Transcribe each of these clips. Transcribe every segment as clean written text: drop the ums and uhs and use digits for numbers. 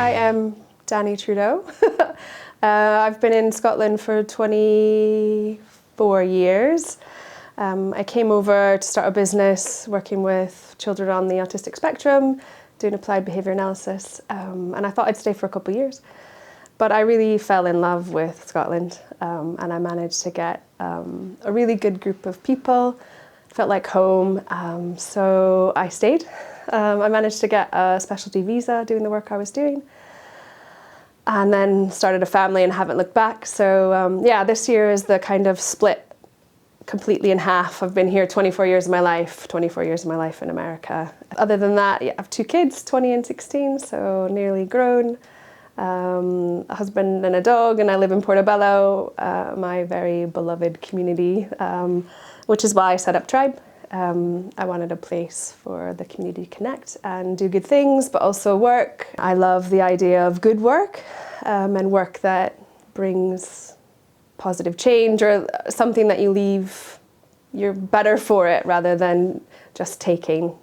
I am Dani Trudeau. I've been in Scotland for 24 years. I came over to start a business working with children on the autistic spectrum, doing applied behaviour analysis, and I thought I'd stay for a couple of years. But I really fell in love with Scotland, and I managed to get a really good group of people. Felt like home, so I stayed. I managed to get a specialty visa doing the work I was doing, and then started a family and haven't looked back. So yeah, this year is the kind of split completely in half. I've been here 24 years of my life, 24 years of my life in America. Other than that, yeah, I have 2 kids, 20 and 16, so nearly grown. A husband and a dog, and I live in Portobello, my very beloved community, which is why I set up Tribe. I wanted a place for the community to connect and do good things, but also work. I love the idea of good work, and work that brings positive change, or something that you leave, you're better for it rather than just taking.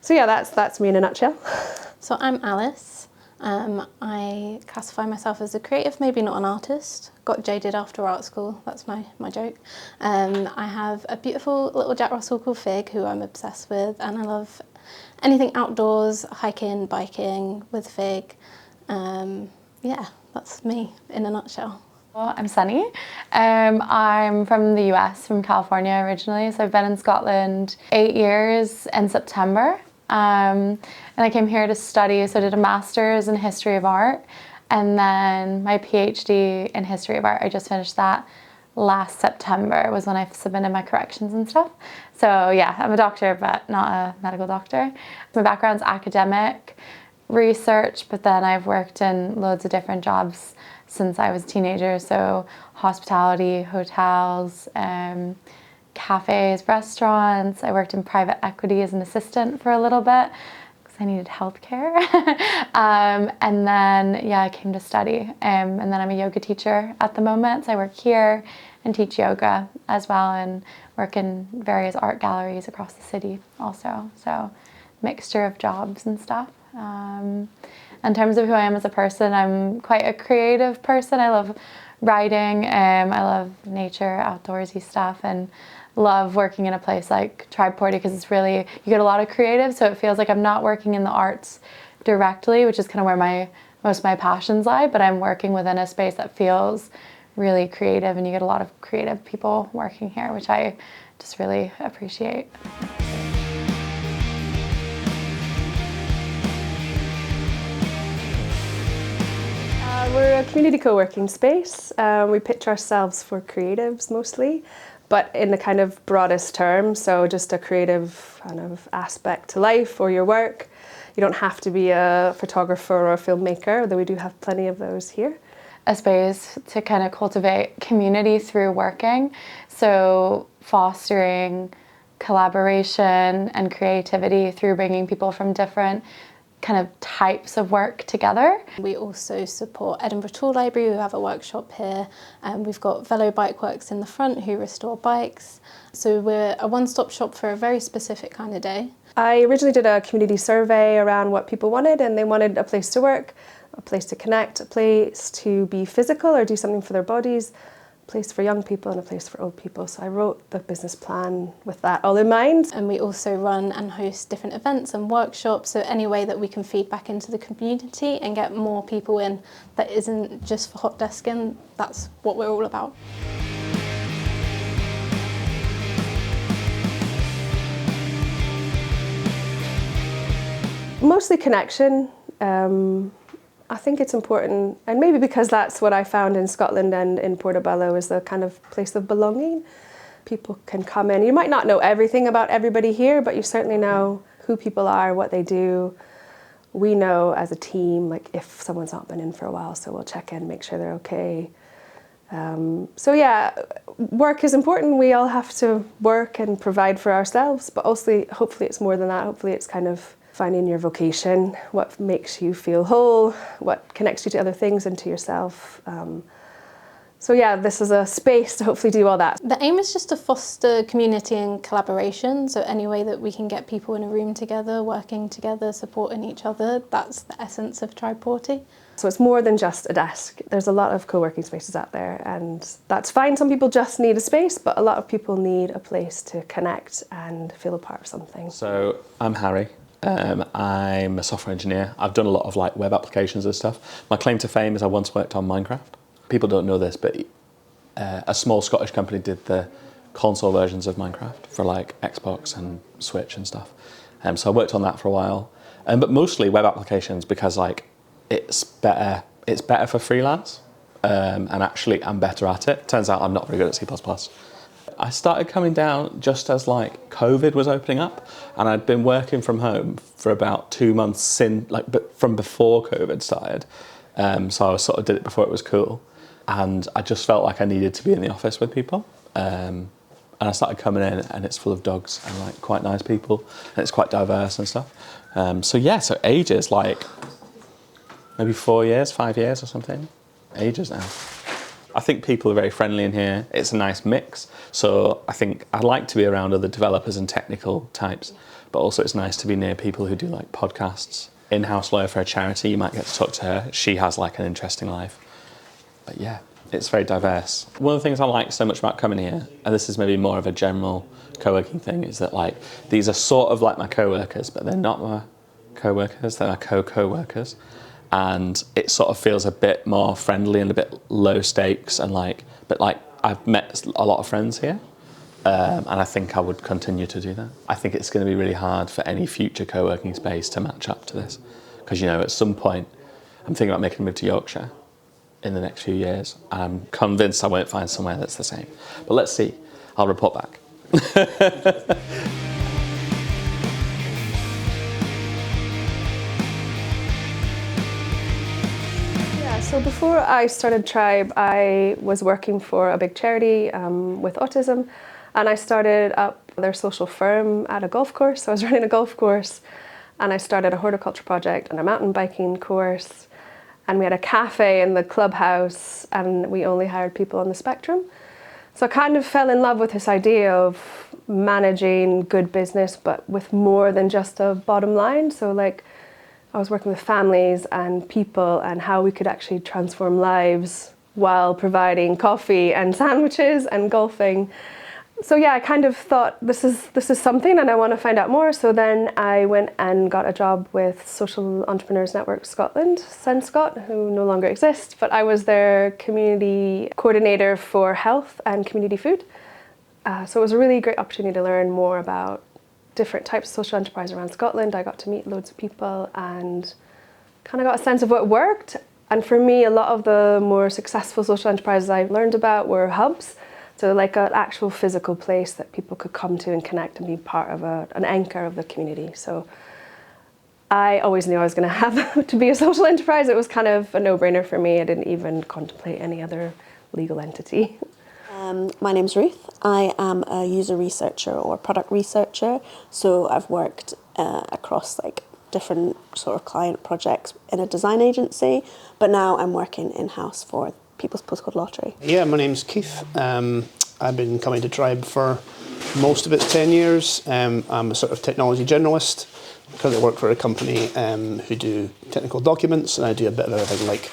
So yeah, that's me in a nutshell. So I'm Alice. I classify myself as a creative, maybe not an artist. Got jaded after art school, that's my joke. I have a beautiful little Jack Russell called Fig, who I'm obsessed with, and I love anything outdoors, hiking, biking with Fig. Yeah, that's me in a nutshell. Well, I'm Sonny. I'm from the US, from California originally, so I've been in Scotland 8 years in September. And I came here to study, so I did a master's in history of art, and then my PhD in history of art. I just finished that last September, was when I submitted my corrections and stuff. So yeah, I'm a doctor, but not a medical doctor. My background's academic research, but then I've worked in loads of different jobs since I was a teenager, so hospitality, hotels, cafes, restaurants. I worked in private equity as an assistant for a little bit because I needed healthcare. And then, yeah, I came to study. And then I'm a yoga teacher at the moment. So I work here and teach yoga as well, and work in various art galleries across the city also. So mixture of jobs and stuff. In terms of who I am as a person, I'm quite a creative person. I love writing. I love nature, outdoorsy stuff, and love working in a place like Tribe Porty because it's really, you get a lot of creative, so it feels like I'm not working in the arts directly, which is kind of where most of my passions lie, but I'm working within a space that feels really creative, and you get a lot of creative people working here, which I just really appreciate. We're a community co-working space. We pitch ourselves for creatives mostly, but in the kind of broadest terms, so just a creative kind of aspect to life or your work. You don't have to be a photographer or a filmmaker, although we do have plenty of those here. A space to kind of cultivate community through working, so fostering collaboration and creativity through bringing people from different kind of types of work together. We also support Edinburgh Tool Library, who have a workshop here, and we've got Velow Bikeworks in the front who restore bikes. So we're a one-stop shop for a very specific kind of day. I originally did a community survey around what people wanted, and they wanted a place to work, a place to connect, a place to be physical or do something for their bodies, a place for young people and a place for old people. So I wrote the business plan with that all in mind. And we also run and host different events and workshops, so any way that we can feed back into the community and get more people in that isn't just for hot desking, that's what we're all about. Mostly connection. I think it's important, and maybe because that's what I found in Scotland and in Portobello, is the kind of place of belonging. People can come in. You might not know everything about everybody here, but you certainly know who people are, what they do. We know as a team, like if someone's not been in for a while, so we'll check in, make sure they're okay. So yeah, work is important. We all have to work and provide for ourselves, but also hopefully it's more than that. Hopefully it's kind of finding your vocation, what makes you feel whole, what connects you to other things and to yourself. So yeah, this is a space to hopefully do all that. The aim is just to foster community and collaboration. So any way that we can get people in a room together, working together, supporting each other, that's the essence of Tribe Porty. So it's more than just a desk. There's a lot of co-working spaces out there, and that's fine. Some people just need a space, but a lot of people need a place to connect and feel a part of something. So I'm Harry. I'm a software engineer. I've done a lot of like web applications and stuff. My claim to fame is I once worked on Minecraft. People don't know this, but a small Scottish company did the console versions of Minecraft for like Xbox and Switch and stuff. So I worked on that for a while, but mostly web applications because like it's better for freelance, and actually I'm better at it. Turns out I'm not very good at C++. I started coming down just as like COVID was opening up, and I'd been working from home for about 2 months from before COVID started. So I sort of did it before it was cool. And I just felt like I needed to be in the office with people. And I started coming in, and it's full of dogs and like quite nice people, and it's quite diverse and stuff. So ages, like maybe 4 years, 5 years or something. Ages now. I think people are very friendly in here. It's a nice mix. So I think I like to be around other developers and technical types, but also it's nice to be near people who do like podcasts. In-house lawyer for a charity, you might get to talk to her. She has like an interesting life. But yeah, it's very diverse. One of the things I like so much about coming here, and this is maybe more of a general co-working thing, is that like these are sort of like my co-workers, but they're not my co-workers, they're my co-workers. And it sort of feels a bit more friendly and a bit low stakes, and but I've met a lot of friends here, and I think I would continue to do that. I think it's going to be really hard for any future co-working space to match up to this, because at some point I'm thinking about making a move to Yorkshire in the next few years. I'm convinced I won't find somewhere that's the same, but let's see. I'll report back. So before I started Tribe, I was working for a big charity with autism, and I started up their social firm at a golf course. So I was running a golf course, and I started a horticulture project and a mountain biking course, and we had a cafe in the clubhouse, and we only hired people on the spectrum. So I kind of fell in love with this idea of managing good business, but with more than just a bottom line. So I was working with families and people and how we could actually transform lives while providing coffee and sandwiches and golfing. So yeah, I kind of thought this is something, and I want to find out more. So then I went and got a job with Social Entrepreneurs Network Scotland, SenScot, who no longer exist, but I was their community coordinator for health and community food. So it was a really great opportunity to learn more about different types of social enterprise around Scotland. I got to meet loads of people and kind of got a sense of what worked. And for me, a lot of the more successful social enterprises I've learned about were hubs. So like an actual physical place that people could come to and connect and be part of an anchor of the community. So I always knew I was going to have to be a social enterprise. It was kind of a no-brainer for me. I didn't even contemplate any other legal entity. My name's Ruth. I am a user researcher or product researcher. So I've worked across different sort of client projects in a design agency, but now I'm working in-house for People's Postcode Lottery. Yeah, my name's Keith. I've been coming to Tribe for most of its 10 years. I'm a sort of technology generalist. I currently work for a company who do technical documents, and I do a bit of everything like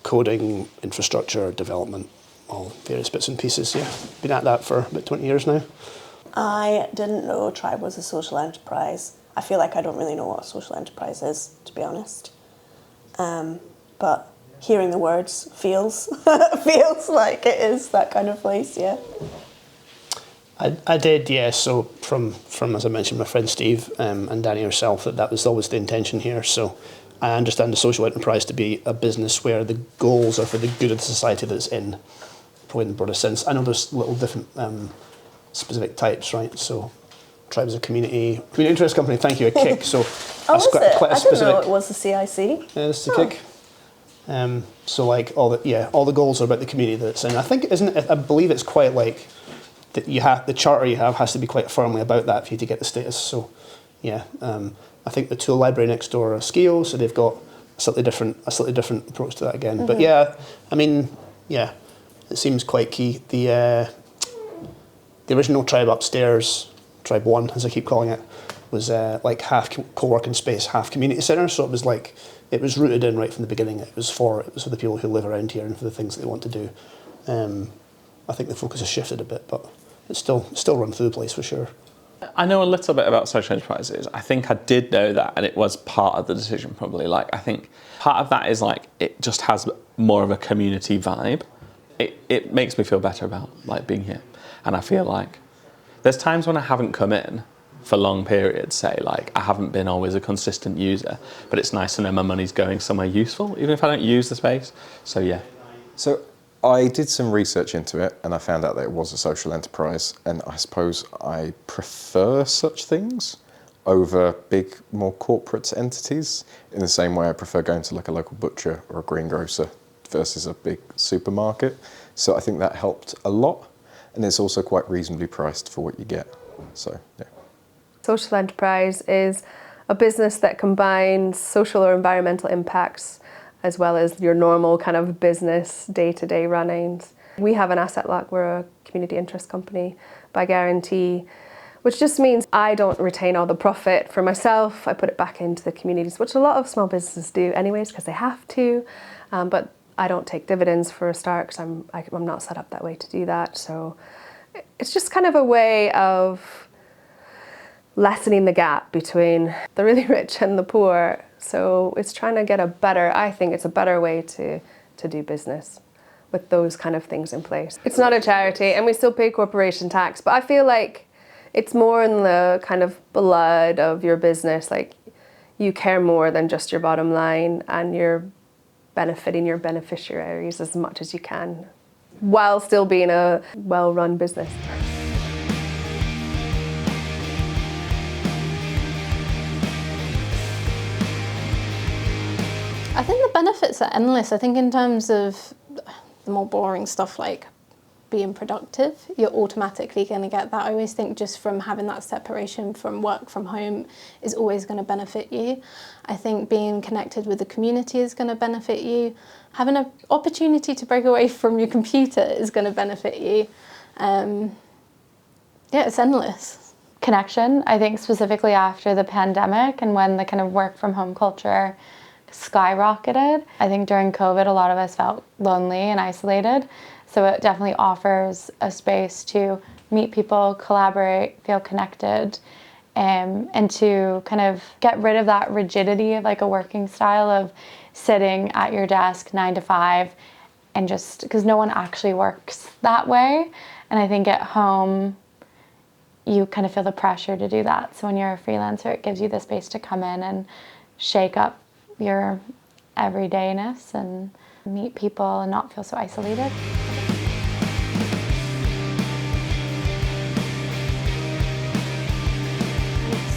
coding, infrastructure, development, all various bits and pieces. Yeah, been at that for about 20 years now. I didn't know Tribe was a social enterprise. I feel like I don't really know what a social enterprise is, to be honest. But hearing the words feels like it is that kind of place, yeah. I did, yeah. So from as I mentioned, my friend Steve and Dani herself, that was always the intention here. So I understand the social enterprise to be a business where the goals are for the good of the society that it's in, probably in the broadest sense. I know there's little different specific types, right? So Tribe is a community interest company. Thank you, a KIC. So is it? I didn't know it was the CIC. Yeah, this is a KIC. So all the goals are about the community that it's in. I believe it's quite like that. The charter you have has to be quite firmly about that for you to get the status. So yeah, I think the tool library next door are Skio, so they've got a slightly different approach to that again. Mm-hmm. But yeah, I mean, yeah, that seems quite key. The original Tribe upstairs, Tribe 1 as I keep calling it, was like half co-working space, half community centre. So it was rooted in right from the beginning. It was for the people who live around here and for the things that they want to do. I think the focus has shifted a bit, but it's still run through the place for sure. I know a little bit about social enterprises. I think I did know that, and it was part of the decision probably. Like, I think part of that is like, it just has more of a community vibe. It makes me feel better about like being here. And I feel like there's times when I haven't come in for long periods, say like I haven't been always a consistent user, but it's nice to know my money's going somewhere useful, even if I don't use the space. So yeah. So I did some research into it and I found out that it was a social enterprise, and I suppose I prefer such things over big, more corporate entities, in the same way I prefer going to like a local butcher or a greengrocer versus a big supermarket. So I think that helped a lot, and it's also quite reasonably priced for what you get. So yeah. Social enterprise is a business that combines social or environmental impacts as well as your normal kind of business day-to-day runnings. We have an asset lock, we're a community interest company by guarantee, which just means I don't retain all the profit for myself. I put it back into the communities, which a lot of small businesses do anyways because they have to, but I don't take dividends for a start because I'm not set up that way to do that. So it's just kind of a way of lessening the gap between the really rich and the poor. So it's trying to get I think it's a better way to do business with those kind of things in place. It's not a charity and we still pay corporation tax, but I feel like it's more in the kind of blood of your business. Like, you care more than just your bottom line, and you're benefiting your beneficiaries as much as you can while still being a well-run business. I think the benefits are endless. I think in terms of the more boring stuff like being productive, you're automatically going to get that. I always think just from having that separation from work from home is always going to benefit you. I think being connected with the community is going to benefit you. Having an opportunity to break away from your computer is going to benefit you. Yeah, it's endless. Connection, I think specifically after the pandemic and when the kind of work from home culture skyrocketed. I think during COVID, a lot of us felt lonely and isolated. So it definitely offers a space to meet people, collaborate, feel connected, and to kind of get rid of that rigidity of like a working style of sitting at your desk 9 to 5, and just because no one actually works that way. And I think at home, you kind of feel the pressure to do that. So when you're a freelancer, it gives you the space to come in and shake up your everydayness and meet people and not feel so isolated.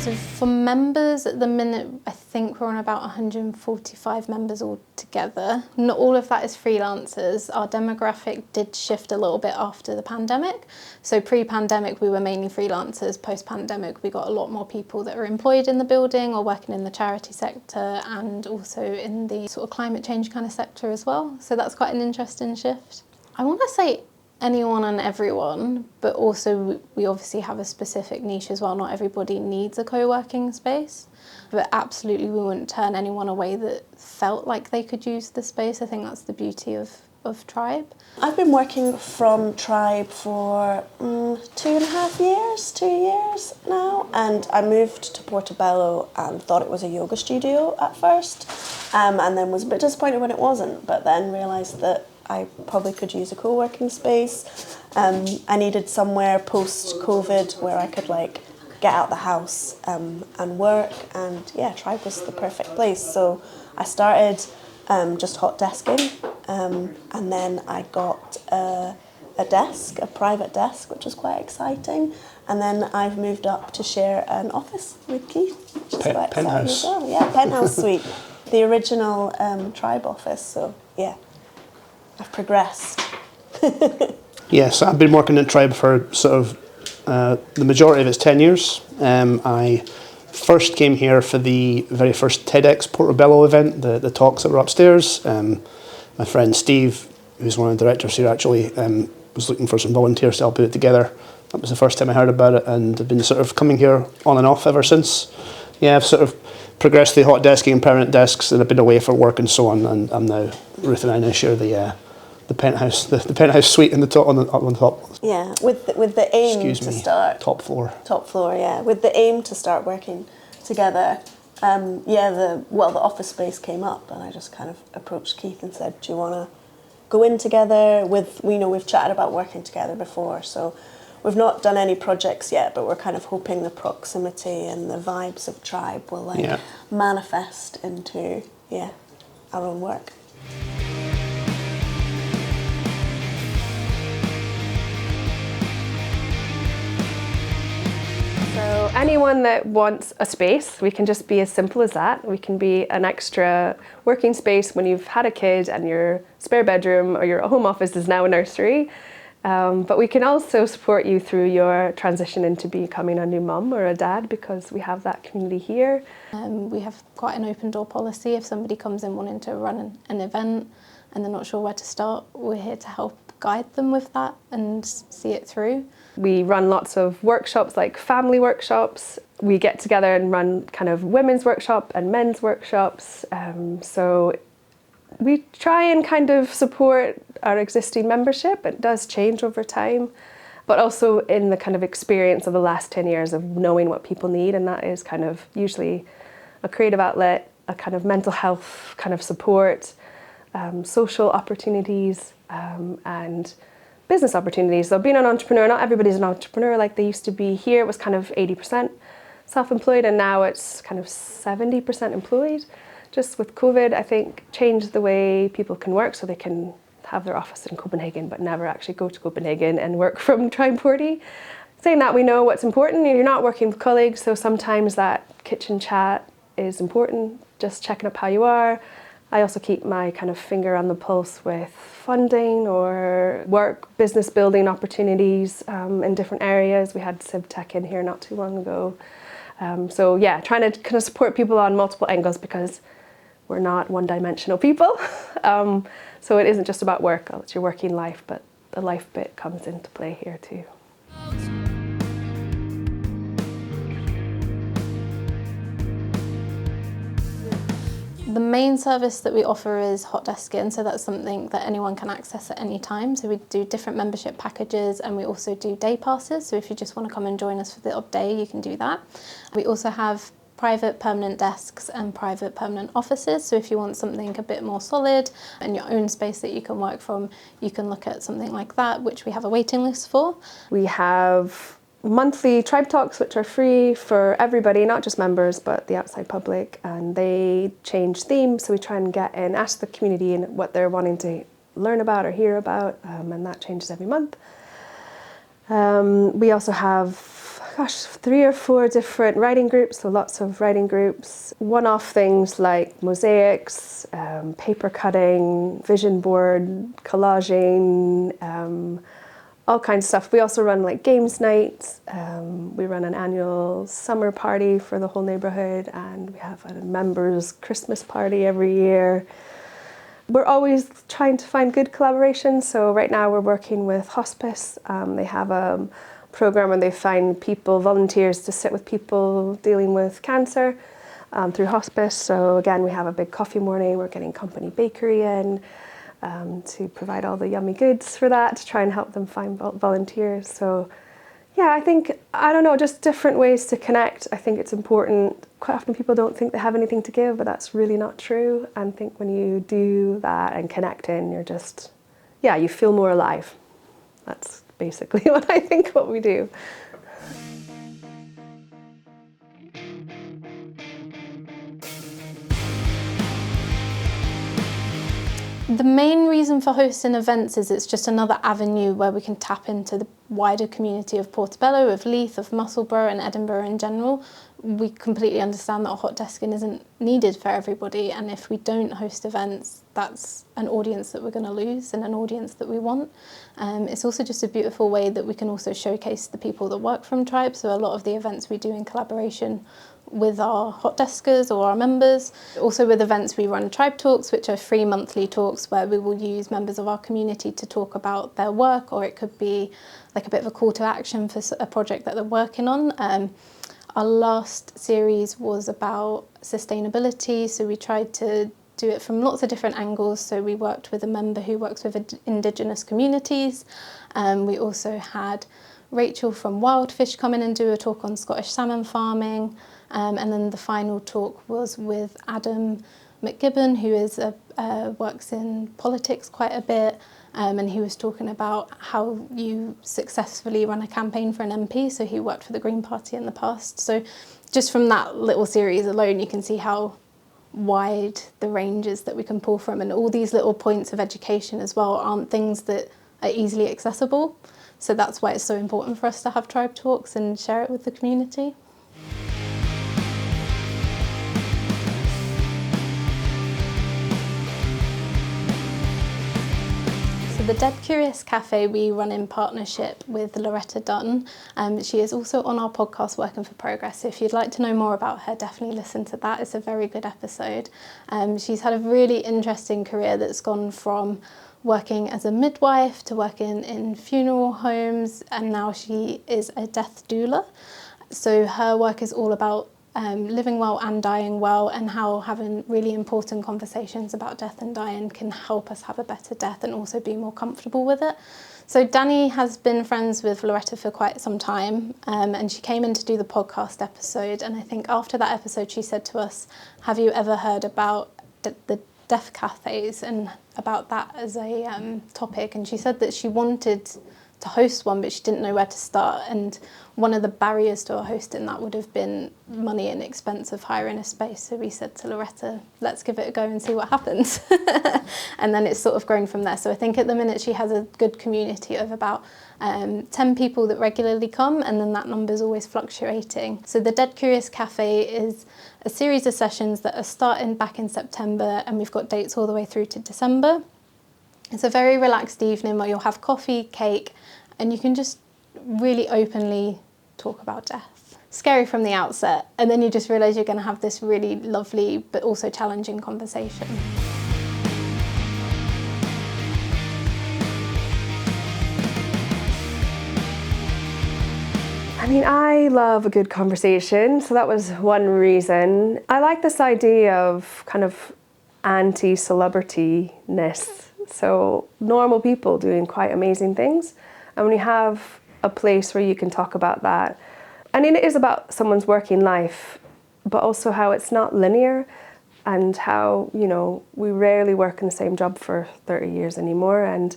So for members at the minute, I think we're on about 145 members altogether. Not all of that is freelancers. Our demographic did shift a little bit after the pandemic. So pre-pandemic, we were mainly freelancers. Post-pandemic, we got a lot more people that are employed in the building or working in the charity sector and also in the sort of climate change kind of sector as well. So that's quite an interesting shift. I want to say anyone and everyone, but also we obviously have a specific niche as well. Not everybody needs a co-working space, but absolutely we wouldn't turn anyone away that felt like they could use the space. I think that's the beauty of Tribe. I've been working from Tribe for 2 years now, and I moved to Portobello and thought it was a yoga studio at first, and then was a bit disappointed when it wasn't, but then realised that I probably could use a co-working space. I needed somewhere post-COVID where I could like get out the house and work, and yeah, Tribe was the perfect place. So I started just hot desking, and then I got a desk, a private desk, which was quite exciting. And then I've moved up to share an office with Keith, which is quite exciting as well. Yeah, penthouse suite, the original Tribe office. So yeah, I've progressed. Yes, I've been working at Tribe for sort of the majority of its 10 years. I first came here for the very first TEDx Portobello event, the talks that were upstairs. My friend Steve who's one of the directors here, actually was looking for some volunteers to help put it together. That was the first time I heard about it, and I've been sort of coming here on and off ever since. Yeah, I've sort of progressed the hot desking and permanent desks, and I've been away for work and so on. And I'm now, Ruth and I now share the penthouse, the penthouse suite in the top on the top. Yeah, with the aim to start top floor. Top floor, yeah, with the aim to start working together. The office space came up, and I just kind of approached Keith and said, "Do you want to go in together?" We've chatted about working together before, so we've not done any projects yet, but we're kind of hoping the proximity and the vibes of Tribe will manifest into our own work. So anyone that wants a space, we can just be as simple as that. We can be an extra working space when you've had a kid and your spare bedroom or your home office is now a nursery. But we can also support you through your transition into becoming a new mum or a dad, because we have that community here. We have quite an open door policy. If somebody comes in wanting to run an event and they're not sure where to start, we're here to help guide them with that and see it through. We run lots of workshops, like family workshops. We get together and run kind of women's workshop and men's workshops. So we try and kind of support our existing membership. It does change over time, but also in the kind of experience of the last 10 years of knowing what people need, and that is kind of usually a creative outlet, a kind of mental health kind of support, social opportunities, and business opportunities. So being an entrepreneur, not everybody's an entrepreneur like they used to be here. It was kind of 80% self-employed, and now it's kind of 70% employed. Just with COVID, I think, changed the way people can work, so they can have their office in Copenhagen but never actually go to Copenhagen and work from Porty. Saying that, we know what's important. You're not working with colleagues, so sometimes that kitchen chat is important, just checking up how you are. I also keep my kind of finger on the pulse with funding or business building opportunities in different areas. We had CivTech in here not too long ago. Trying to kind of support people on multiple angles, because we're not one-dimensional people. So it isn't just about work, it's your working life, but the life bit comes into play here too. The main service that we offer is hot desking, so that's something that anyone can access at any time. So we do different membership packages, and we also do day passes. So if you just want to come and join us for the odd day, you can do that. We also have private permanent desks and private permanent offices. So if you want something a bit more solid and your own space that you can work from, you can look at something like that, which we have a waiting list for. We have monthly Tribe Talks, which are free for everybody, not just members, but the outside public, and they change themes, so we try and get in, ask the community and what they're wanting to learn about or hear about, and that changes every month. We also have, 3 or 4 different writing groups, so lots of writing groups, one-off things like mosaics, paper cutting, vision board, collaging, all kinds of stuff. We also run like games nights. We run an annual summer party for the whole neighborhood, and we have a members' Christmas party every year. We're always trying to find good collaborations. So right now we're working with hospice. They have a program where they find volunteers to sit with people dealing with cancer through hospice. So again, we have a big coffee morning. We're getting Company Bakery in to provide all the yummy goods for that, to try and help them find volunteers. So yeah, I think, just different ways to connect. I think it's important. Quite often people don't think they have anything to give, but that's really not true. And I think when you do that and connect in, you're just, you feel more alive. That's basically what we do. The main reason for hosting events is it's just another avenue where we can tap into the wider community of Portobello, of Leith, of Musselburgh and Edinburgh in general. We completely understand that hot desking isn't needed for everybody, and if we don't host events, that's an audience that we're going to lose and an audience that we want. It's also just a beautiful way that we can also showcase the people that work from Tribe, so a lot of the events we do in collaboration with our hot deskers or our members. Also with events, we run tribe talks, which are free monthly talks where we will use members of our community to talk about their work, or it could be like a bit of a call to action for a project that they're working on. Our last series was about sustainability, so we tried to do it from lots of different angles. So we worked with a member who works with Indigenous communities. We also had Rachel from Wildfish come in and do a talk on Scottish salmon farming. And then the final talk was with Adam McGibbon, who is works in politics quite a bit. And he was talking about how you successfully run a campaign for an MP. So he worked for the Green Party in the past. So just from that little series alone, you can see how wide the range is that we can pull from. And all these little points of education as well aren't things that are easily accessible. So that's why it's so important for us to have tribe talks and share it with the community. The Dead Curious Cafe we run in partnership with Loretta Dunn. She is also on our podcast Working for Progress, so if you'd like to know more about her, definitely listen to that. It's a very good episode. She's had a really interesting career that's gone from working as a midwife to working in funeral homes, and now she is a death doula. So her work is all about living well and dying well, and how having really important conversations about death and dying can help us have a better death and also be more comfortable with it. So Dani has been friends with Loretta for quite some time, and she came in to do the podcast episode, and I think after that episode she said to us, have you ever heard about the death cafes and about that as a topic? And she said that she wanted to host one, but she didn't know where to start, and one of the barriers to hosting that would have been money and expense of hiring a space. So we said to Loretta, let's give it a go and see what happens. And then it's sort of grown from there. So I think at the minute she has a good community of about 10 people that regularly come, and then that number is always fluctuating. So the Dead Curious Cafe is a series of sessions that are starting back in September, and we've got dates all the way through to December. It's a very relaxed evening where you'll have coffee, cake, and you can just really openly talk about death. Scary from the outset, and then you just realise you're going to have this really lovely but also challenging conversation. I mean, I love a good conversation, so that was one reason. I like this idea of kind of anti-celebrity-ness, so normal people doing quite amazing things, and when you have a place where you can talk about that. I mean, it is about someone's working life, but also how it's not linear, and how, you know, we rarely work in the same job for 30 years anymore, and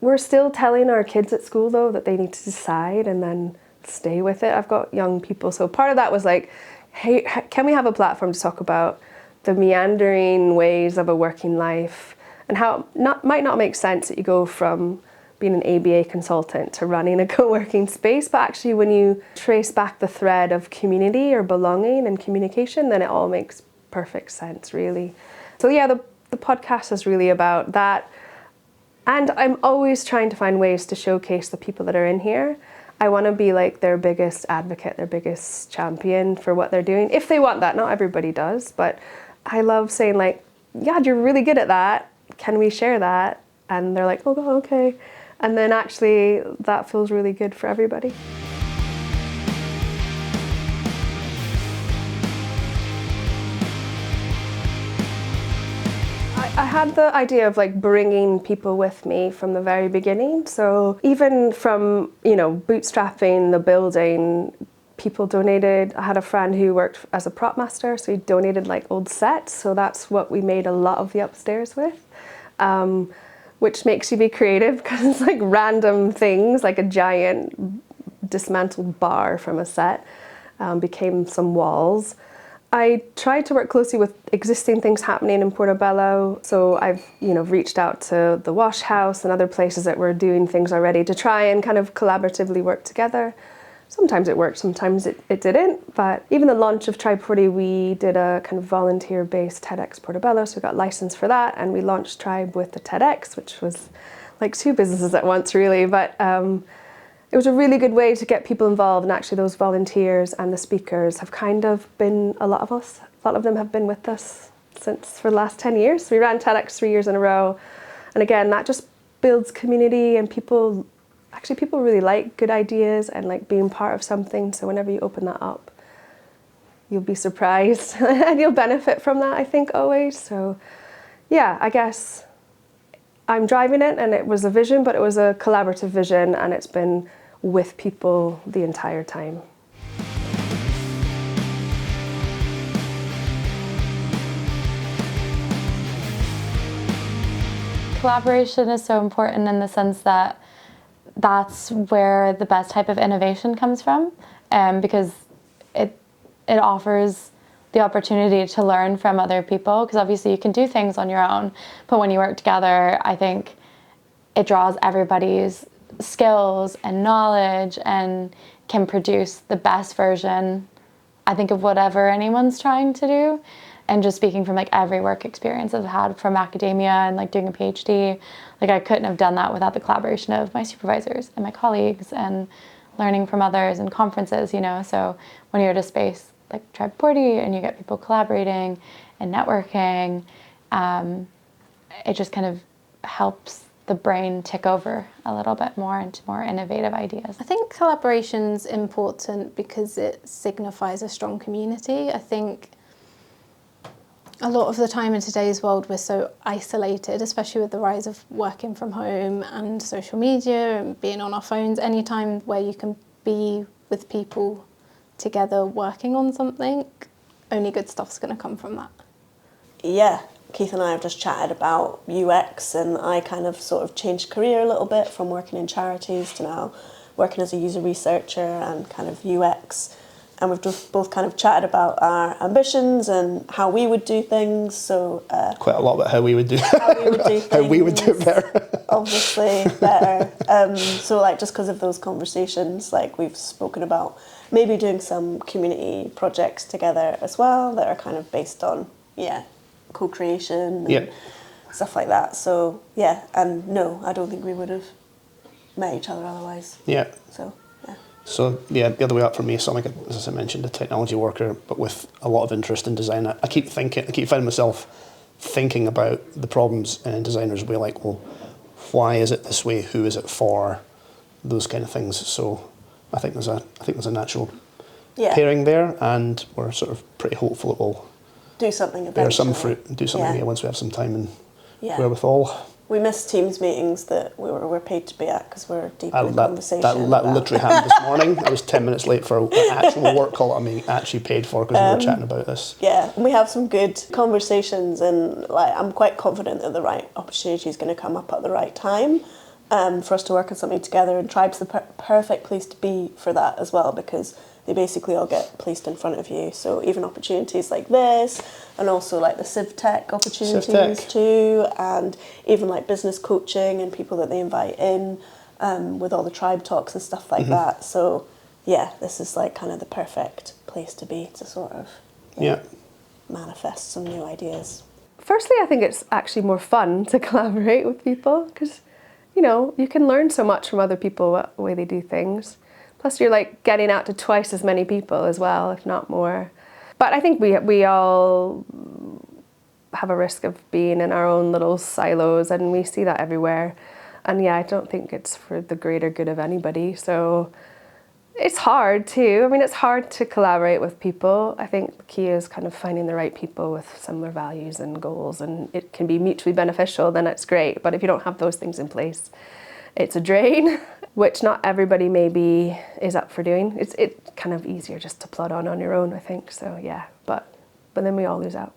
we're still telling our kids at school though that they need to decide and then stay with it. I've got young people, so part of that was like, hey, can we have a platform to talk about the meandering ways of a working life, and how it might not make sense that you go from being an ABA consultant to running a co-working space, but actually when you trace back the thread of community or belonging and communication, then it all makes perfect sense, really. So yeah, the podcast is really about that, and I'm always trying to find ways to showcase the people that are in here. I want to be like their biggest advocate, their biggest champion for what they're doing, if they want that. Not everybody does, but I love saying like, yeah, you're really good at that, can we share that? And they're like, oh, okay. And then actually that feels really good for everybody. I had the idea of like bringing people with me from the very beginning. So even from, you know, bootstrapping the building, people donated. I had a friend who worked as a prop master, so he donated like old sets. So that's what we made a lot of the upstairs with. Which makes you be creative because it's like random things, like a giant dismantled bar from a set became some walls. I tried to work closely with existing things happening in Portobello, so I've reached out to the Wash House and other places that were doing things already to try and kind of collaboratively work together. Sometimes it worked, sometimes it didn't, but even the launch of Tribe Porty, we did a kind of volunteer-based TEDx Portobello, so we got licensed for that, and we launched Tribe with the TEDx, which was like two businesses at once, really. But it was a really good way to get people involved, and actually those volunteers and the speakers have kind of been, a lot of them have been with us for the last 10 years. We ran TEDx 3 years in a row, and again, that just builds community, and people really like good ideas and like being part of something, so whenever you open that up, you'll be surprised and you'll benefit from that, I think, always. So yeah, I guess I'm driving it, and it was a vision, but it was a collaborative vision, and it's been with people the entire time. Collaboration is so important in the sense that that's where the best type of innovation comes from, because it offers the opportunity to learn from other people, because obviously you can do things on your own, but when you work together, I think it draws everybody's skills and knowledge and can produce the best version, I think, of whatever anyone's trying to do. And just speaking from like every work experience I've had from academia and like doing a PhD, like I couldn't have done that without the collaboration of my supervisors and my colleagues and learning from others and conferences, you know. So when you're at a space like Tribe Porty and you get people collaborating and networking, it just kind of helps the brain tick over a little bit more into more innovative ideas. I think collaboration's important because it signifies a strong community. I think a lot of the time in today's world we're so isolated, especially with the rise of working from home and social media and being on our phones. Any time where you can be with people together working on something, only good stuff's going to come from that. Yeah, Keith and I have just chatted about UX, and I kind of sort of changed career a little bit from working in charities to now working as a user researcher and kind of UX. And we've just both kind of chatted about our ambitions and how we would do things. So quite a lot about how we would do things, how we would do it better. Obviously better. So like just because of those conversations, like we've spoken about maybe doing some community projects together as well that are kind of based on co-creation and stuff like that. So yeah, and no, I don't think we would have met each other otherwise. Yeah. So yeah, the other way up for me, so I'm like, as I mentioned, a technology worker, but with a lot of interest in design. I keep finding myself thinking about the problems in designers' way, like, well, why is it this way? Who is it for? Those kind of things. So I think there's a natural pairing there, and we're sort of pretty hopeful it will do something eventually. Bear some fruit and do something once we have some time and wherewithal. We missed Teams meetings that we're paid to be at because we're deep in conversation. That literally happened this morning. I was 10 minutes late for an actual work call I'm being actually paid for because we were chatting about this. Yeah, and we have some good conversations, and like I'm quite confident that the right opportunity is going to come up at the right time for us to work on something together, and Tribe's the perfect place to be for that as well, because they basically all get placed in front of you. So even opportunities like this, and also like the CivTech opportunities too, and even like business coaching and people that they invite in with all the Tribe talks and stuff like that. So yeah, this is like kind of the perfect place to be to sort of manifest some new ideas. Firstly, I think it's actually more fun to collaborate with people because, you know, you can learn so much from other people, the way they do things. Plus you're like getting out to twice as many people as well, if not more. But I think we all have a risk of being in our own little silos, and we see that everywhere. And yeah, I don't think it's for the greater good of anybody. So it's hard too. I mean, it's hard to collaborate with people. I think the key is kind of finding the right people with similar values and goals, and it can be mutually beneficial, then it's great. But if you don't have those things in place, it's a drain, which not everybody maybe is up for doing. It's kind of easier just to plod on your own, I think. So yeah, but then we all lose out.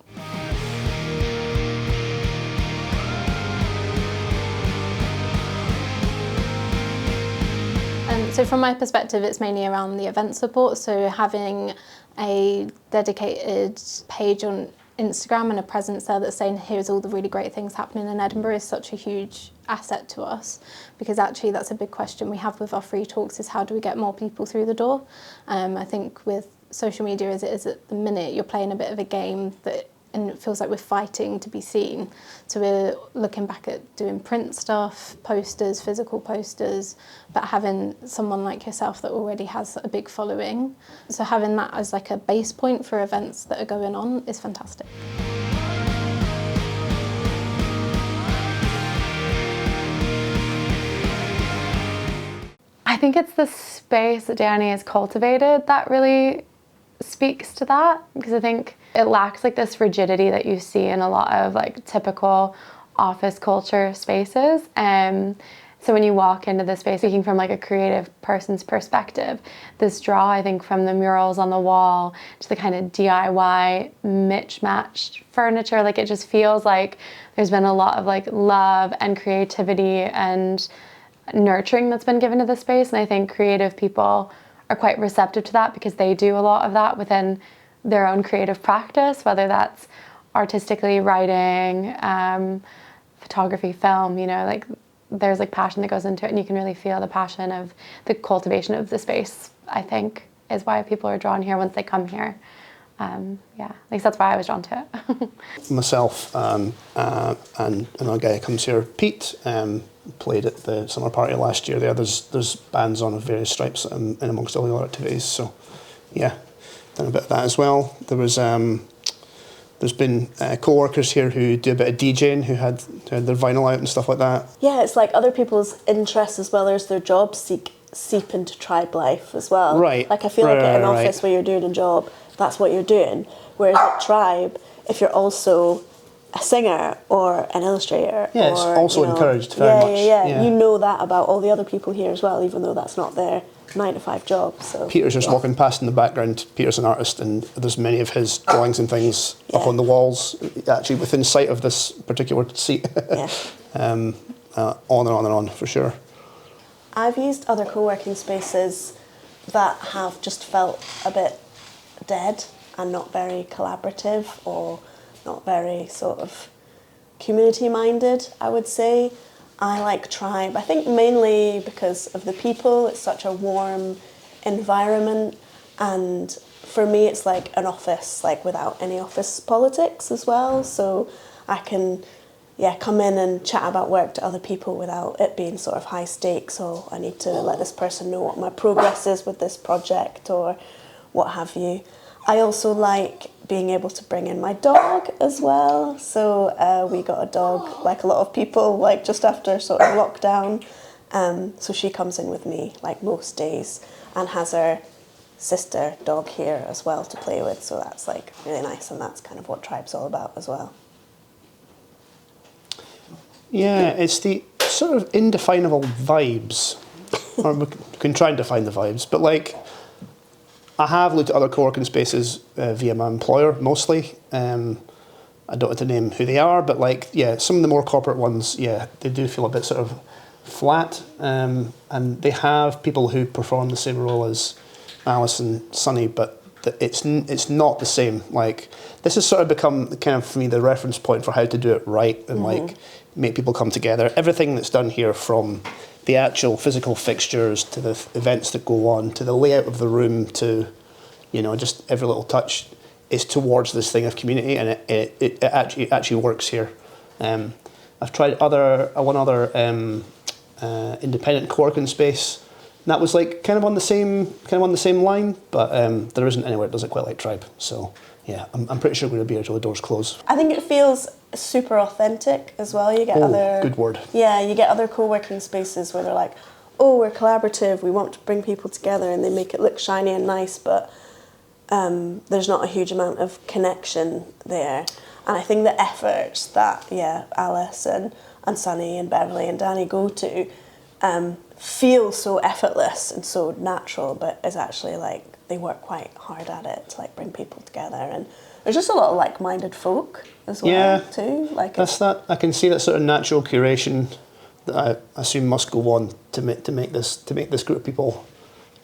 So from my perspective, it's mainly around the event support. So having a dedicated page on Instagram and a presence there that's saying here's all the really great things happening in Edinburgh is such a huge asset to us, because actually that's a big question we have with our free talks, is how do we get more people through the door? I think with social media as it is at the minute, you're playing a bit of a game that and it feels like we're fighting to be seen. So we're looking back at doing print stuff, posters, physical posters, but having someone like yourself that already has a big following. So having that as like a base point for events that are going on is fantastic. I think it's the space that Dani has cultivated that really speaks to that, because I think it lacks like this rigidity that you see in a lot of like typical office culture spaces. So when you walk into the space, speaking from like a creative person's perspective, this draw, I think, from the murals on the wall to the kind of DIY mismatched furniture, like it just feels like there's been a lot of like love and creativity and nurturing that's been given to the space. And I think creative people are quite receptive to that because they do a lot of that within their own creative practice, whether that's artistically writing, photography, film, you know, like there's like passion that goes into it, and you can really feel the passion of the cultivation of the space, I think, is why people are drawn here once they come here. Yeah, at least that's why I was drawn to it. Myself and another guy who comes here, Pete, played at the summer party last year. There's bands on of various stripes and amongst all the other activities. So yeah, done a bit of that as well. There's been co-workers here who do a bit of DJing, who had their vinyl out and stuff like that. Yeah, it's like other people's interests as well as their jobs seep into tribe life as well. Right. Like I feel like at an office where you're doing a job, that's what you're doing. Whereas at tribe, if you're also a singer or an illustrator, yeah, it's also encouraged very much. Yeah, you know that about all the other people here as well, even though that's not their 9-to-5 job. So Peter's just walking past in the background. Peter's an artist, and there's many of his drawings and things up on the walls, actually within sight of this particular seat. Yeah. On and on and on, for sure. I've used other co-working spaces that have just felt a bit dead and not very collaborative or not very sort of community-minded, I would say. I like Tribe, I think mainly because of the people. It's such a warm environment, and for me it's like an office, like without any office politics as well. So I can come in and chat about work to other people without it being sort of high stakes, or I need to let this person know what my progress is with this project or what have you. I also like being able to bring in my dog as well. So we got a dog, like a lot of people, like just after sort of lockdown. So she comes in with me like most days and has her sister dog here as well to play with. So that's like really nice, and that's kind of what Tribe's all about as well. Yeah, it's the sort of indefinable vibes, or we can try and define the vibes, but like, I have looked at other co-working spaces via my employer, mostly. I don't have to name who they are, but like, yeah, some of the more corporate ones, yeah, they do feel a bit sort of flat, and they have people who perform the same role as Alice and Sonny, but it's not the same. Like, this has sort of become kind of, for me, the reference point for how to do it right and like make people come together. Everything that's done here, from the actual physical fixtures to the events that go on to the layout of the room to, you know, just every little touch is towards this thing of community, and it actually works here. I've tried one other independent co-working space, and that was like kind of on the same line, but there isn't anywhere that does it quite like Tribe. So yeah, I'm pretty sure we're going to be here till the doors close. I think it feels super authentic as well. You get other good word. Yeah, you get other co-working spaces where they're like, oh, we're collaborative, we want to bring people together, and they make it look shiny and nice, but there's not a huge amount of connection there. And I think the efforts that Alice and Sonny and Beverly and Dani go to feel so effortless and so natural, but is actually like they work quite hard at it to like bring people together, and there's just a lot of like-minded folk as well too. Like that's that. I can see that sort of natural curation that I assume must go on to make this group of people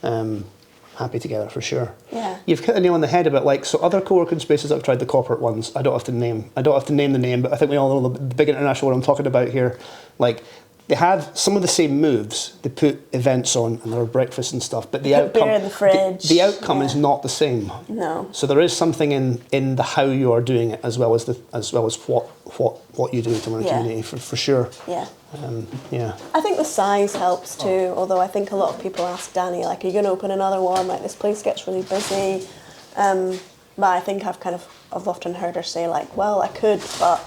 happy together, for sure. Yeah, you've hit the nail on the head about like, so other co-working spaces I've tried, the corporate ones. I don't have to name the name, but I think we all know the big international one I'm talking about here. Like, they have some of the same moves. They put events on and there are breakfasts and stuff, but the Put outcome, beer in the fridge. the outcome Yeah. is not the same. No. So there is something in the how you are doing it as well as what you do to the Yeah. community for sure. Yeah. Yeah. I think the size helps too, although I think a lot of people ask Dani, like, are you going to open another one? Like, this place gets really busy. But I think I've often heard her say, like, well, I could, but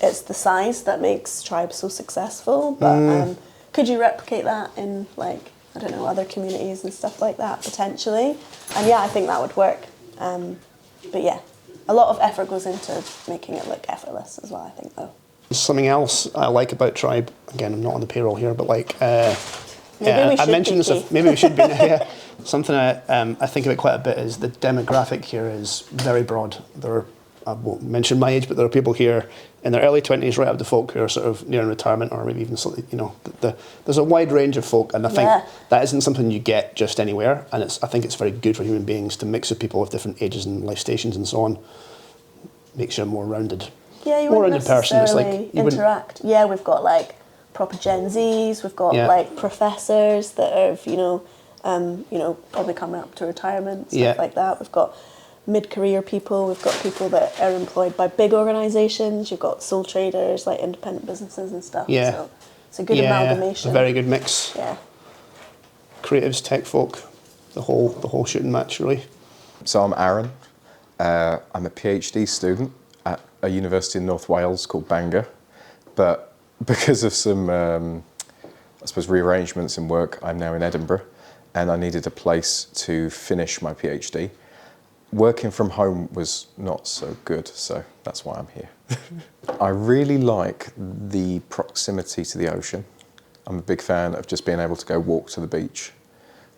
it's the size that makes Tribe so successful. But could you replicate that in, like, I don't know, other communities and stuff like that, potentially? And yeah, I think that would work. But yeah, a lot of effort goes into making it look effortless as well, I think, though. Something else I like about Tribe, again, I'm not on the payroll here, but like, Maybe we I should mentioned be, this, Keith. maybe we should be, yeah. Something I think about quite a bit is the demographic here is very broad. I won't mention my age, but there are people here in their early 20s right up to folk who are sort of nearing retirement or maybe even slightly, you know, there's a wide range of folk, and I think that isn't something you get just anywhere, and I think it's very good for human beings to mix with people of different ages and life stations and so on. Makes you a more rounded, Yeah, you more wouldn't rounded person. It's like necessarily you wouldn't. interact. Yeah, we've got like proper Gen Zs, we've got Yeah. like professors that have, probably coming up to retirement, stuff Yeah. like that. We've got mid-career people, we've got people that are employed by big organisations, you've got sole traders, like independent businesses and stuff. Yeah. So it's a good It's amalgamation. a very good mix. Yeah. Creatives, tech folk, the whole shooting match really. So I'm Aaron. I'm a PhD student at a university in North Wales called Bangor, but because of some, I suppose, rearrangements in work, I'm now in Edinburgh, and I needed a place to finish my PhD. Working from home was not so good, so that's why I'm here. I really like the proximity to the ocean. I'm a big fan of just being able to go walk to the beach.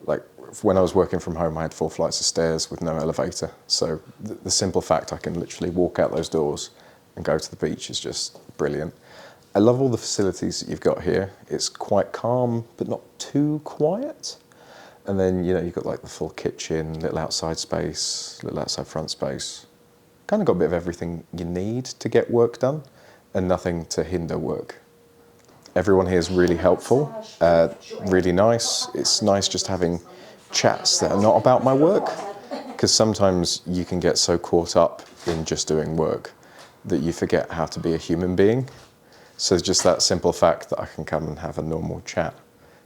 Like, when I was working from home, I had 4 flights of stairs with no elevator. So the simple fact I can literally walk out those doors and go to the beach is just brilliant. I love all the facilities that you've got here. It's quite calm, but not too quiet. And then, you've got like the full kitchen, little outside space, little outside front space. Kind of got a bit of everything you need to get work done and nothing to hinder work. Everyone here is really helpful, really nice. It's nice just having chats that are not about my work, because sometimes you can get so caught up in just doing work that you forget how to be a human being. So just that simple fact that I can come and have a normal chat,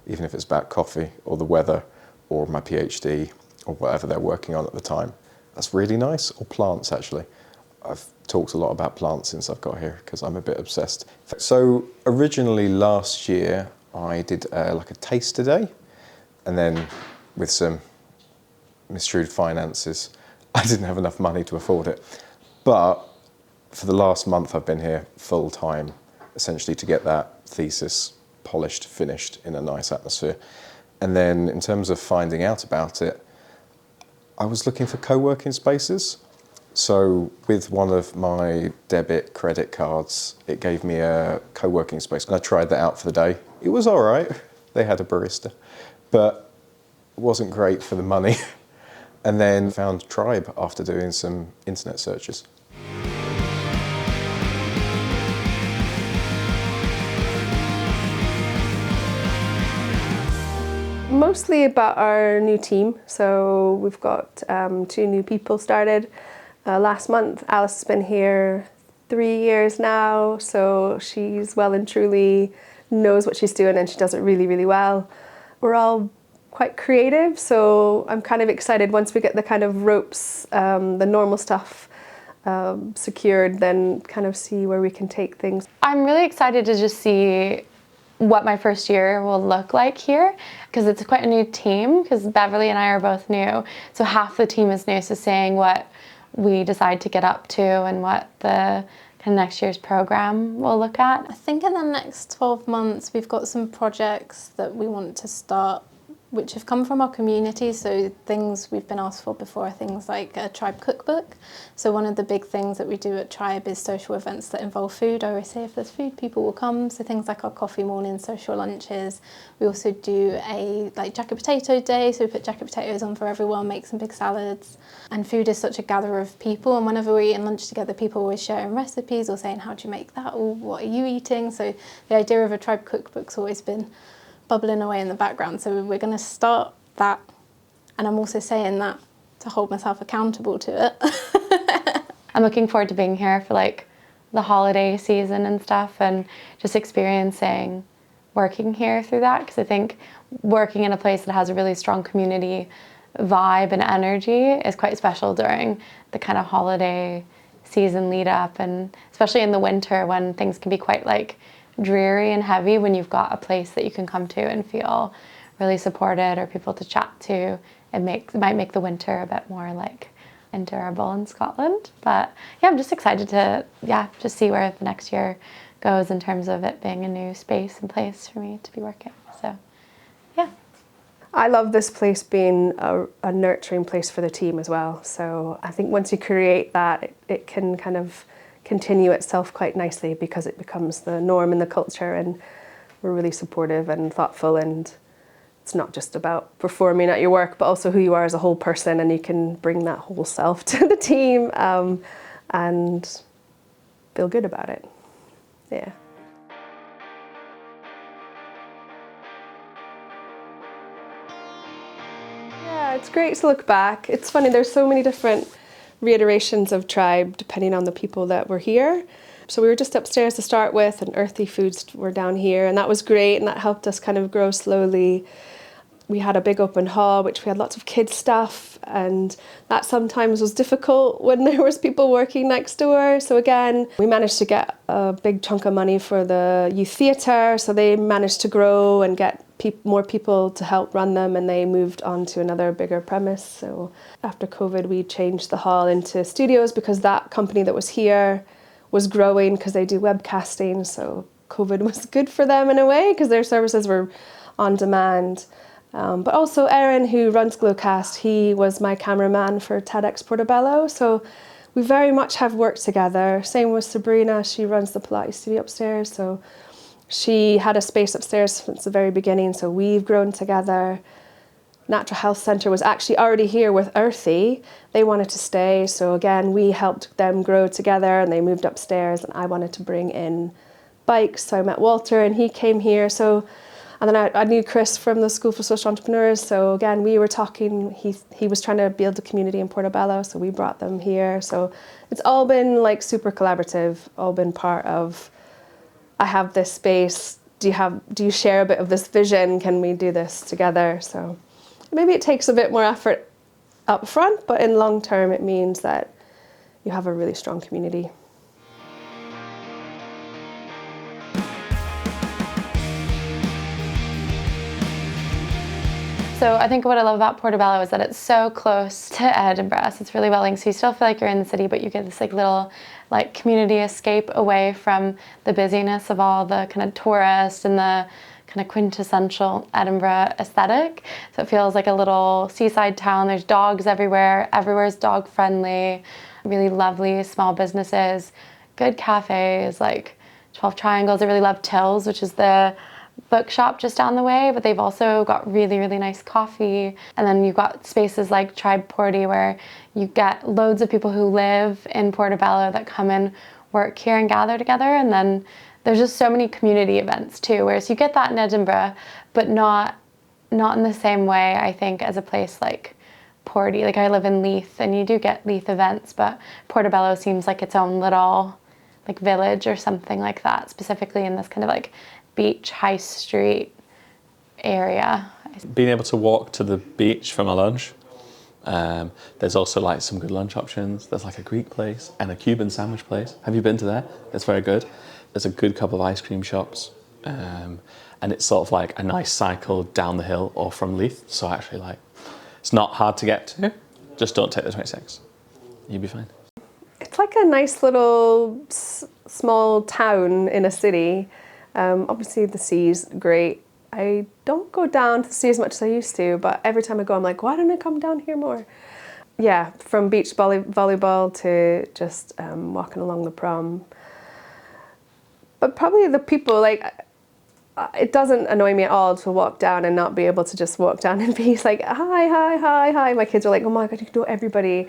even if it's about coffee or the weather or my PhD or whatever they're working on at the time, that's really nice. Or plants, actually. I've talked a lot about plants since I've got here because I'm a bit obsessed. So originally last year I did like a taster day, and then with some misstrued finances I didn't have enough money to afford it. But for the last month I've been here full time, essentially to get that thesis polished, finished in a nice atmosphere. And then in terms of finding out about it, I was looking for co-working spaces. So with one of my debit credit cards, it gave me a co-working space. And I tried that out for the day. It was all right. They had a barista, but it wasn't great for the money. And then found Tribe after doing some internet searches. Mostly about our new team. So we've got 2 new people started last month. Alice has been here 3 years now, so she's well and truly knows what she's doing, and she does it really, really well. We're all quite creative, so I'm kind of excited once we get the kind of ropes, the normal stuff secured, then kind of see where we can take things. I'm really excited to just see what my first year will look like here, because it's quite a new team, because Beverly and I are both new, so half the team is new, so seeing what we decide to get up to and what the kind of next year's program will look at. I think in the next 12 months we've got some projects that we want to start which have come from our community. So things we've been asked for before are things like a tribe cookbook. So one of the big things that we do at Tribe is social events that involve food. I always say if there's food, people will come. So things like our coffee mornings, social lunches. We also do a jacket potato day. So we put jacket potatoes on for everyone, make some big salads. And food is such a gatherer of people. And whenever we're eating lunch together, people are always sharing recipes or saying, how do you make that? Or what are you eating? So the idea of a tribe cookbook's always been bubbling away in the background. So we're going to start that. And I'm also saying that to hold myself accountable to it. I'm looking forward to being here for like the holiday season and stuff, and just experiencing working here through that, because I think working in a place that has a really strong community vibe and energy is quite special during the kind of holiday season lead up, and especially in the winter when things can be quite like dreary and heavy. When you've got a place that you can come to and feel really supported or people to chat to, it might make the winter a bit more like endurable in Scotland. But yeah, I'm just excited to just see where the next year goes in terms of it being a new space and place for me to be working. So yeah. I love this place being a nurturing place for the team as well. So I think once you create that, it can kind of continue itself quite nicely, because it becomes the norm in the culture, and we're really supportive and thoughtful, and it's not just about performing at your work, but also who you are as a whole person, and you can bring that whole self to the team and feel good about it. Yeah. Yeah, it's great to look back. It's funny, there's so many different reiterations of Tribe depending on the people that were here. So we were just upstairs to start with, and Earthy Foods were down here, and that was great, and that helped us kind of grow slowly. We had a big open hall, which we had lots of kids stuff, and that sometimes was difficult when there was people working next door. So again, we managed to get a big chunk of money for the youth theatre, so they managed to grow and get more people to help run them, and they moved on to another bigger premise. So after COVID, we changed the hall into studios, because that company that was here was growing, because they do webcasting. So COVID was good for them in a way, because their services were on demand. But also Erin, who runs Glowcast, he was my cameraman for TEDx Portobello. So we very much have worked together. Same with Sabrina, she runs the Pilates studio upstairs. So she had a space upstairs since the very beginning, so we've grown together. Natural Health Centre was actually already here with Earthy. They wanted to stay, so again, we helped them grow together, and they moved upstairs, and I wanted to bring in bikes, so I met Walter, and he came here. So, and then I knew Chris from the School for Social Entrepreneurs, so again, we were talking. He was trying to build a community in Portobello, so we brought them here. So it's all been like super collaborative, all been part of, I have this space, do you share a bit of this vision, can we do this together? So maybe it takes a bit more effort up front, but in long term it means that you have a really strong community. So I think what I love about Portobello is that it's so close to Edinburgh, so it's really well linked. So you still feel like you're in the city, but you get this like little like community escape away from the busyness of all the kind of tourists and the kind of quintessential Edinburgh aesthetic. So it feels like a little seaside town. There's dogs everywhere. Everywhere's dog friendly. Really lovely small businesses, good cafes like 12 Triangles. I really love Tills, which is the bookshop just down the way, but they've also got really, really nice coffee. And then you've got spaces like Tribe Porty, where you get loads of people who live in Portobello that come and work here and gather together. And then there's just so many community events too, whereas you get that in Edinburgh, but not in the same way, I think, as a place like Porty. Like I live in Leith, and you do get Leith events, but Portobello seems like its own little like village or something like that, specifically in this kind of like beach high street area. Being able to walk to the beach for my lunch. There's also like some good lunch options. There's like a Greek place and a Cuban sandwich place. Have you been to there? It's very good. There's a good couple of ice cream shops. And it's sort of like a nice cycle down the hill or from Leith. So actually like, it's not hard to get to. Just don't take the 26. You'll be fine. It's like a nice little small town in a city. Obviously the sea's great. I don't go down to the sea as much as I used to, but every time I go, I'm like, why don't I come down here more? Yeah, from beach volleyball to just walking along the prom. But probably the people, like, it doesn't annoy me at all to walk down and not be able to just walk down and be like, hi, hi, hi, hi. My kids are like, oh my God, you can know everybody.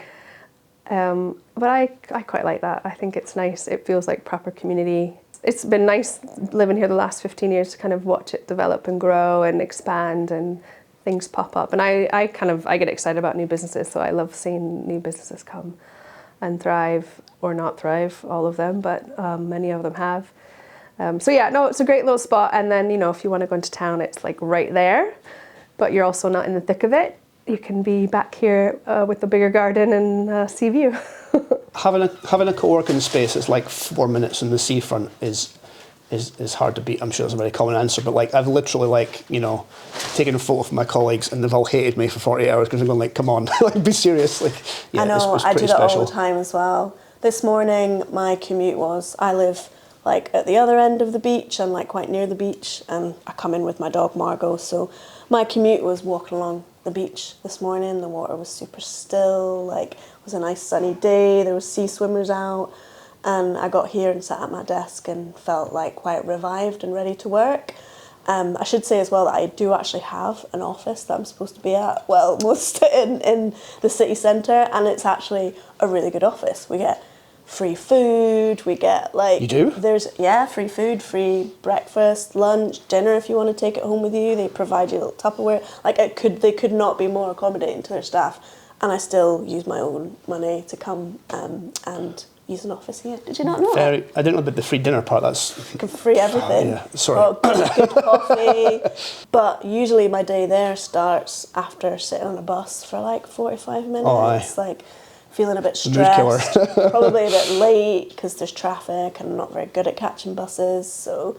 But I quite like that. I think it's nice. It feels like proper community. It's been nice living here the last 15 years to kind of watch it develop and grow and expand and things pop up. And I get excited about new businesses, so I love seeing new businesses come and thrive, or not thrive, all of them, but many of them have. So yeah, no, it's a great little spot. And then, you know, if you want to go into town, it's like right there, but you're also not in the thick of it. You can be back here with a bigger garden and sea view. Having a co-working space that's like 4 minutes in the seafront is hard to beat. I'm sure it's a very common answer, but like I've literally like, you know, taken a photo of my colleagues and they've all hated me for 48 hours because I'm going like, come on, like be serious. Like, yeah, I know, it's I do pretty that special. all the time as well. This morning my commute was, I live like at the other end of the beach and like quite near the beach, and I come in with my dog Margot, so my commute was walking along the beach this morning. The water was super still, like it was a nice sunny day, there was sea swimmers out, and I got here and sat at my desk and felt like quite revived and ready to work. I should say as well that I do actually have an office that I'm supposed to be at, well, most in the city centre, and it's actually a really good office. We get free food, we get like... You do? Free food, free breakfast, lunch, dinner if you want to take it home with you. They provide you a little Tupperware. Like they could not be more accommodating to their staff, and I still use my own money to come and use an office here. Did you not know that? I didn't know about the free dinner part. That's free everything. yeah, sorry. Oh, good coffee. But usually my day there starts after sitting on a bus for like 45 minutes. Oh, aye. Like feeling a bit Mood killer. stressed, probably a bit late because there's traffic and I'm not very good at catching buses. So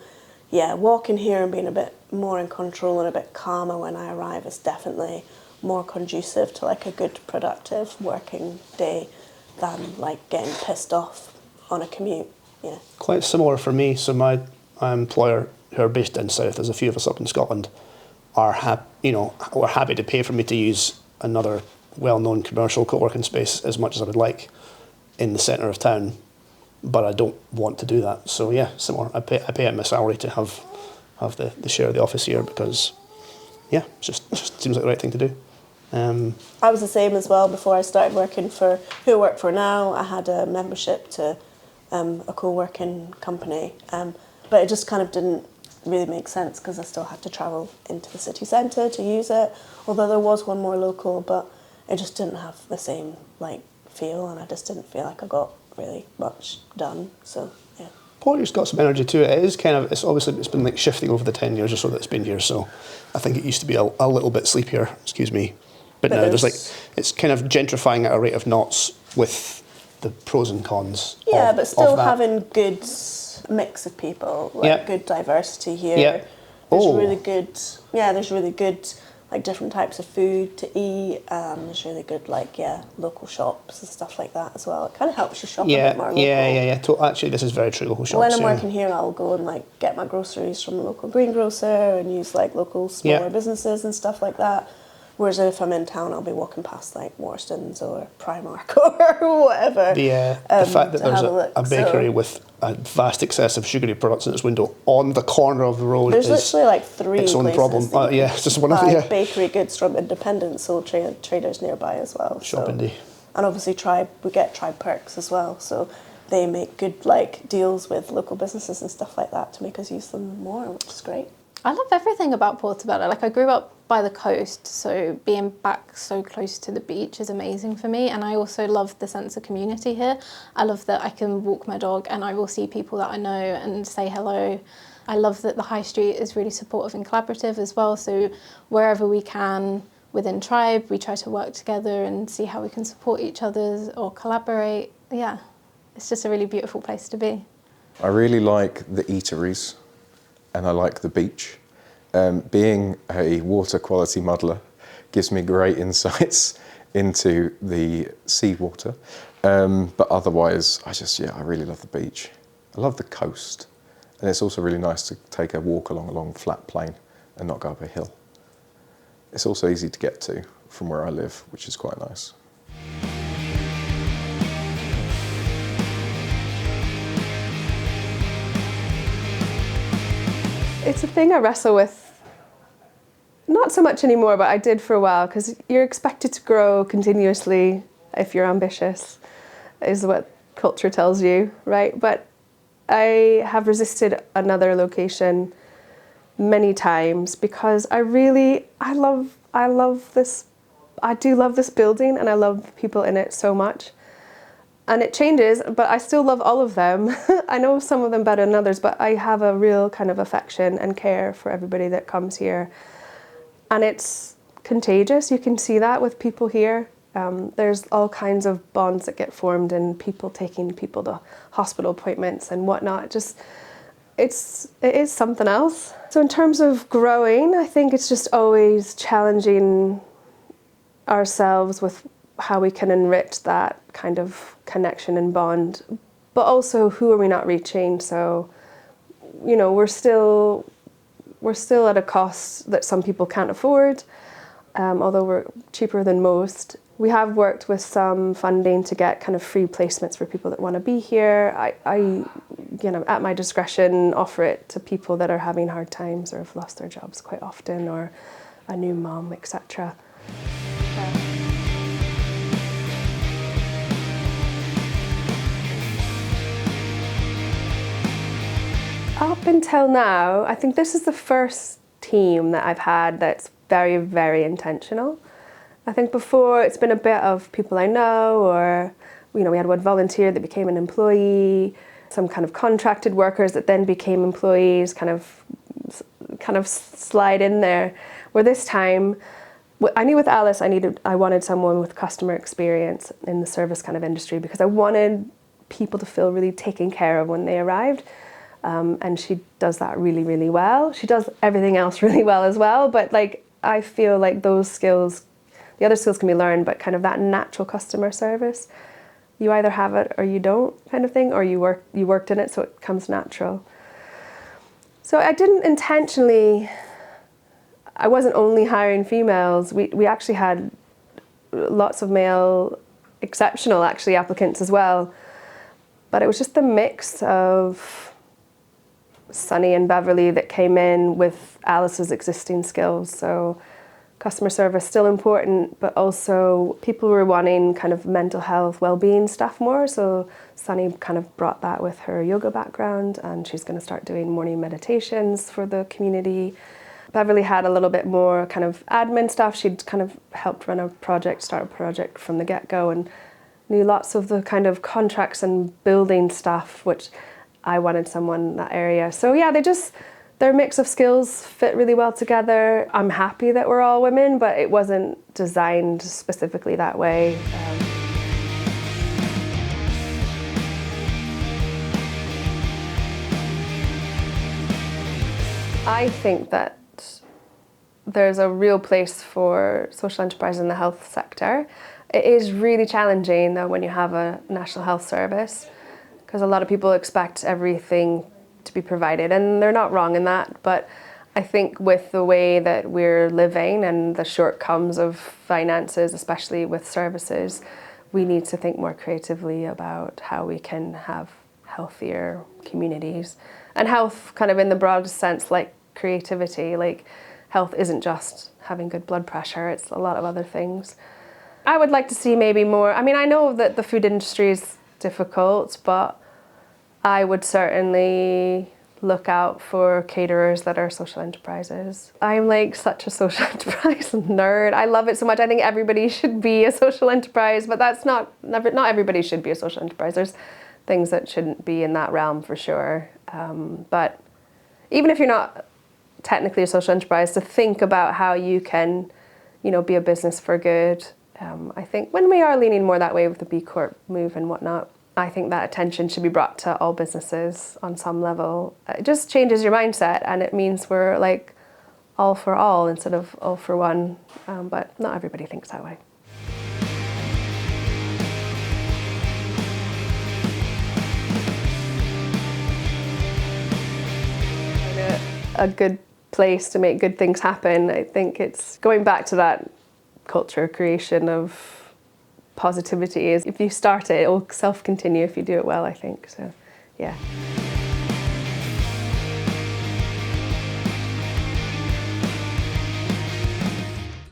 yeah, walking here and being a bit more in control and a bit calmer when I arrive is definitely more conducive to like a good productive working day than like getting pissed off on a commute. Yeah. Quite similar for me. So my employer, who are based down south, there's a few of us up in Scotland, are we're happy to pay for me to use another well-known commercial co-working space as much as I would like in the centre of town, but I don't want to do that. So yeah, similar. I pay out my salary to have the share of the office here because yeah, it just seems like the right thing to do. I was the same as well before I started working for who I work for now. I had a membership to a co-working company, but it just kind of didn't really make sense because I still had to travel into the city centre to use it, although there was one more local, but it just didn't have the same like feel, and I just didn't feel like I got really much done. So yeah. Porty's got some energy to it. It is kind of, it's been like shifting over the 10 years or so that it's been here, so I think it used to be a little bit sleepier, excuse me. But now there's like, it's kind of gentrifying at a rate of knots with the pros and cons. Yeah, but still that. having good mix of people, like good diversity here. Yeah. There's really good like different types of food to eat. There's really good local shops and stuff like that as well. It kind of helps you shop a bit more local. Yeah. Actually, this is very true. Local shops. When I'm working here, I'll go and like get my groceries from a local greengrocer and use like local smaller businesses and stuff like that. Whereas if I'm in town, I'll be walking past like Morriston's or Primark or whatever. The fact that there's a bakery with a vast excess of sugary products in its window on the corner of the road there's is literally like three its own places problem. It's just one of the bakery goods from independent sole traders nearby as well. Shop indie. And obviously we get Tribe Perks as well, so they make good deals with local businesses and stuff like that to make us use them more, which is great. I love everything about Portobello. Like I grew up by the coast, so being back so close to the beach is amazing for me. And I also love the sense of community here. I love that I can walk my dog and I will see people that I know and say hello. I love that the high street is really supportive and collaborative as well. So wherever we can within Tribe, we try to work together and see how we can support each other or collaborate. Yeah, it's just a really beautiful place to be. I really like the eateries. And I like the beach. Being a water quality modeler gives me great insights into the seawater. But otherwise, I really love the beach. I love the coast. And it's also really nice to take a walk along a long flat plain and not go up a hill. It's also easy to get to from where I live, which is quite nice. It's a thing I wrestle with, not so much anymore, but I did for a while, because you're expected to grow continuously if you're ambitious, is what culture tells you, right? But I have resisted another location many times because I love this building, and I love people in it so much. And it changes, but I still love all of them. I know some of them better than others, but I have a real kind of affection and care for everybody that comes here. And it's contagious. You can see that with people here. There's all kinds of bonds that get formed, and people taking people to hospital appointments and whatnot. It is something else. So in terms of growing, I think it's just always challenging ourselves with how we can enrich that kind of connection and bond, but also who are we not reaching? So, you know, we're still at a cost that some people can't afford, although we're cheaper than most. We have worked with some funding to get kind of free placements for people that want to be here. I, you know, at my discretion, offer it to people that are having hard times or have lost their jobs quite often, or a new mom, etc. Up until now, I think this is the first team that I've had that's very, very intentional. I think before it's been a bit of people I know, or, you know, we had one volunteer that became an employee, some kind of contracted workers that then became employees, kind of slide in there. Where this time, I knew with Alice I wanted someone with customer experience in the service kind of industry, because I wanted people to feel really taken care of when they arrived. And she does that really, really well. She does everything else really well as well, but like I feel like those skills, the other skills can be learned, but kind of that natural customer service, you either have it or you don't, kind of thing, or you worked in it, so it comes natural. So I didn't intentionally, I wasn't only hiring females. We actually had lots of male, exceptional actually, applicants as well. But it was just the mix of Sonny and Beverly that came in with Alice's existing skills. So customer service still important, but also people were wanting kind of mental health, well-being stuff more. So Sonny kind of brought that with her yoga background, and she's going to start doing morning meditations for the community. Beverly had a little bit more kind of admin stuff. She'd kind of helped run a project, start a project from the get-go, and knew lots of the kind of contracts and building stuff, which I wanted someone in that area. So yeah, their mix of skills fit really well together. I'm happy that we're all women, but it wasn't designed specifically that way. I think that there's a real place for social enterprise in the health sector. It is really challenging though when you have a national health service, because a lot of people expect everything to be provided, and they're not wrong in that, but I think with the way that we're living and the shortcomings of finances, especially with services, we need to think more creatively about how we can have healthier communities. And health kind of in the broadest sense, like creativity, like health isn't just having good blood pressure, it's a lot of other things. I would like to see maybe more, I mean, I know that the food industry is difficult, but I would certainly look out for caterers that are social enterprises. I'm like such a social enterprise nerd. I love it so much. I think everybody should be a social enterprise, but that's not everybody should be a social enterprise. There's things that shouldn't be in that realm for sure. But even if you're not technically a social enterprise, to think about how you can, you know, be a business for good. I think when we are leaning more that way with the B Corp move and whatnot, I think that attention should be brought to all businesses on some level. It just changes your mindset, and it means we're like all for all instead of all for one, but not everybody thinks that way. A good place to make good things happen. I think it's going back to that culture creation of positivity. Is if you start it, it'll self-continue if you do it well, I think. So, yeah.